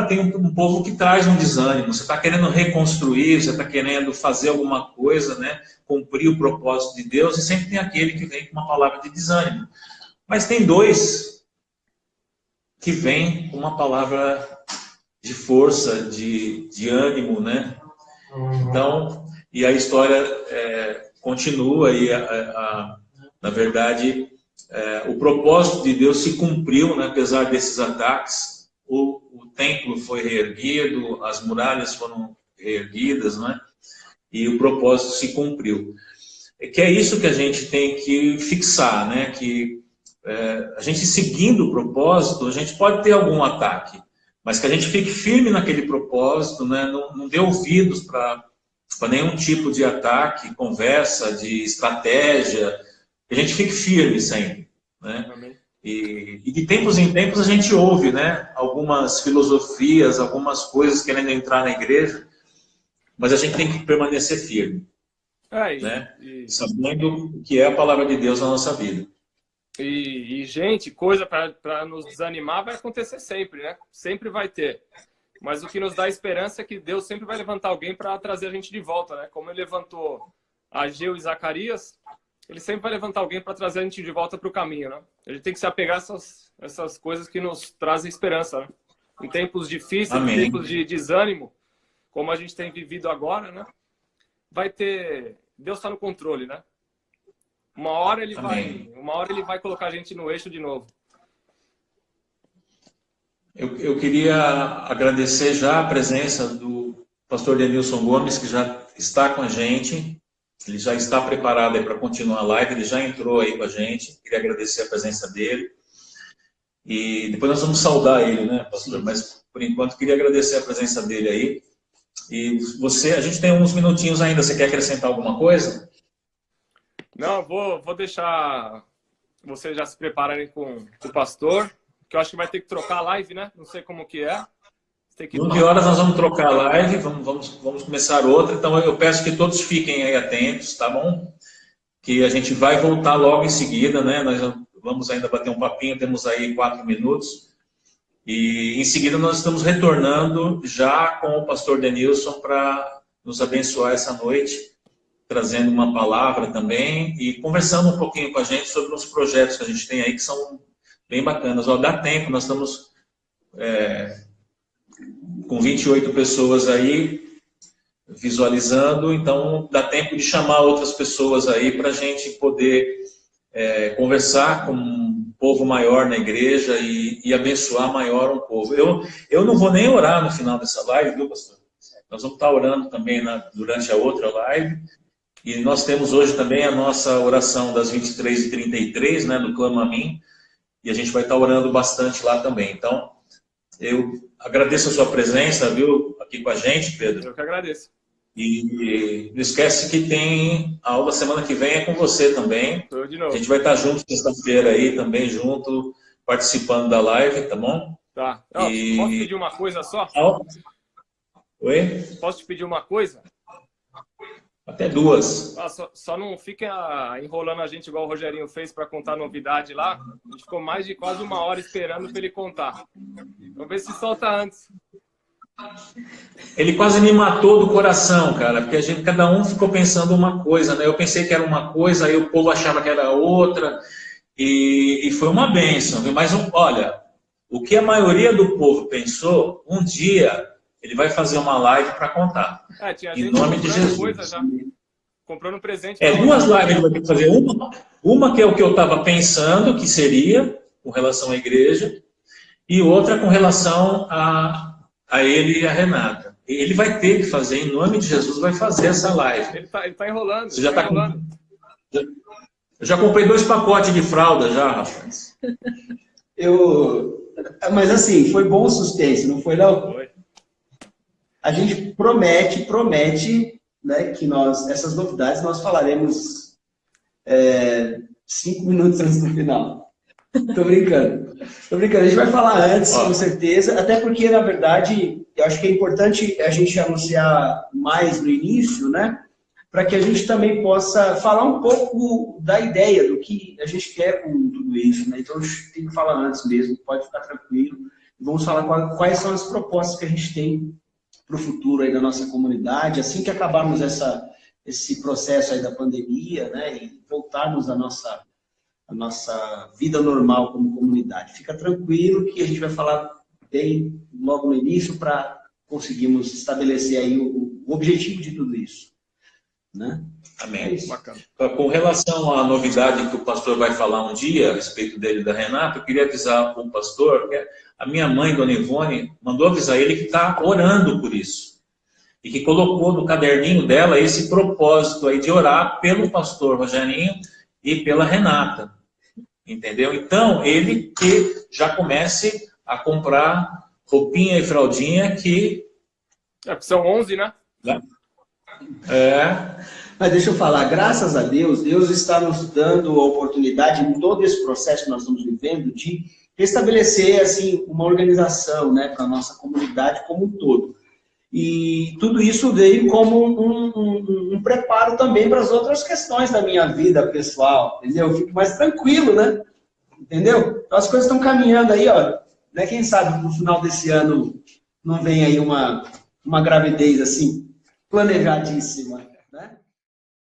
Tem um povo que traz um desânimo, você está querendo reconstruir, você está querendo fazer alguma coisa, né, cumprir o propósito de Deus, e sempre tem aquele que vem com uma palavra de desânimo. Mas tem dois que vêm com uma palavra de força, de ânimo, né? Então, e a história continua, e na verdade, o propósito de Deus se cumpriu, né, apesar desses ataques. O templo foi reerguido, as muralhas foram reerguidas, né? E o propósito se cumpriu. Que é isso que a gente tem que fixar, né? Que a gente seguindo o propósito, a gente pode ter algum ataque, mas que a gente fique firme naquele propósito, né? Não dê ouvidos para nenhum tipo de ataque, conversa, de estratégia, que a gente fique firme sempre, né? Amém. E de tempos em tempos a gente ouve, né, algumas filosofias, algumas coisas querendo entrar na igreja, mas a gente tem que permanecer firme, né, sabendo o que é a palavra de Deus na nossa vida. Gente, coisa para nos desanimar vai acontecer sempre, né? Sempre vai ter. Mas o que nos dá esperança é que Deus sempre vai levantar alguém para trazer a gente de volta, né? Como ele levantou Ageu e Zacarias, ele sempre vai levantar alguém para trazer a gente de volta para o caminho, né? A gente tem que se apegar a essas coisas que nos trazem esperança, né? Em tempos difíceis, Amém. Em tempos de desânimo, como a gente tem vivido agora, né? Deus está no controle, né? Uma hora ele vai colocar a gente no eixo de novo. Eu queria agradecer já a presença do pastor Denilson Gomes, que já está com a gente. Ele já está preparado para continuar a live, ele já entrou aí com a gente. Queria agradecer a presença dele. E depois nós vamos saudar ele, né, pastor? Mas, por enquanto, queria agradecer a presença dele aí. E você, a gente tem uns minutinhos ainda, você quer acrescentar alguma coisa? Não, vou deixar vocês já se prepararem com o pastor, que eu acho que vai ter que trocar a live, né? Não sei como que é. 9 horas nós vamos trocar a live, vamos começar outra. Então eu peço que todos fiquem aí atentos, tá bom? Que a gente vai voltar logo em seguida, né? Nós vamos ainda bater um papinho, temos aí 4 minutos. E em seguida nós estamos retornando já com o pastor Denilson para nos abençoar essa noite, trazendo uma palavra também e conversando um pouquinho com a gente sobre os projetos que a gente tem aí, que são bem bacanas. Ó, dá tempo, nós estamos com 28 pessoas aí visualizando, então dá tempo de chamar outras pessoas aí para a gente poder conversar com um povo maior na igreja e abençoar maior um povo. Eu não vou nem orar no final dessa live, viu, pastor? Nós vamos estar orando também durante a outra live. E nós temos hoje também a nossa oração das 23h33, né, do Clama a Mim, e a gente vai estar orando bastante lá também. Então, eu agradeço a sua presença, viu, aqui com a gente, Pedro. Eu que agradeço. E não esquece que tem a aula semana que vem é com você também. Sou eu de novo. A gente vai estar junto sexta-feira aí também, junto, participando da live, tá bom? Tá. Posso pedir uma coisa só? Oi? Posso te pedir uma coisa? Até 2. Só não fica enrolando a gente igual o Rogerinho fez para contar novidade lá. A gente ficou mais de quase 1 hora esperando para ele contar. Vamos ver se solta antes. Ele quase me matou do coração, cara, porque cada um ficou pensando uma coisa, né? Eu pensei que era uma coisa, aí o povo achava que era outra, e foi uma bênção. Mas, olha, o que a maioria do povo pensou, um dia ele vai fazer uma live para contar. Tinha em gente nome de Jesus. Coisa já. Comprando presente. 2 lives ele vai ter que fazer. Uma que é o que eu estava pensando que seria, com relação à igreja, e outra com relação a ele e a Renata. Ele vai ter que fazer, em nome de Jesus, vai fazer essa live. Ele tá enrolando. Você já está enrolando. Eu já comprei 2 pacotes de fralda já, rapaz. Mas assim, foi bom o suspense, não foi não? Foi. A gente promete, né, que essas novidades nós falaremos 5 minutos antes do final. Tô brincando. A gente vai falar antes, com certeza, até porque, na verdade, eu acho que é importante a gente anunciar mais no início, né, para que a gente também possa falar um pouco da ideia, do que a gente quer com tudo isso, né? Então a gente tem que falar antes mesmo, pode ficar tranquilo. Vamos falar quais são as propostas que a gente tem para o futuro aí da nossa comunidade, assim que acabarmos esse processo aí da pandemia, né, e voltarmos à nossa vida normal como comunidade. Fica tranquilo que a gente vai falar bem logo no início para conseguirmos estabelecer aí o objetivo de tudo isso. Né? Amém. Com relação à novidade que o pastor vai falar um dia a respeito dele e da Renata, eu queria avisar o pastor que a minha mãe, Dona Ivone, mandou avisar ele que está orando por isso. E que colocou no caderninho dela esse propósito aí de orar pelo pastor Rogerinho e pela Renata. Entendeu? Então, ele que já comece a comprar roupinha e fraldinha que... São 11, né? Mas deixa eu falar, graças a Deus, Deus está nos dando a oportunidade, em todo esse processo que nós estamos vivendo, de estabelecer assim, uma organização, né, para a nossa comunidade como um todo. E tudo isso veio como um preparo também para as outras questões da minha vida pessoal, entendeu? Eu fico mais tranquilo, né? Entendeu? Então as coisas estão caminhando aí, ó. Né? Quem sabe no final desse ano não vem aí uma gravidez assim, planejadíssima, né?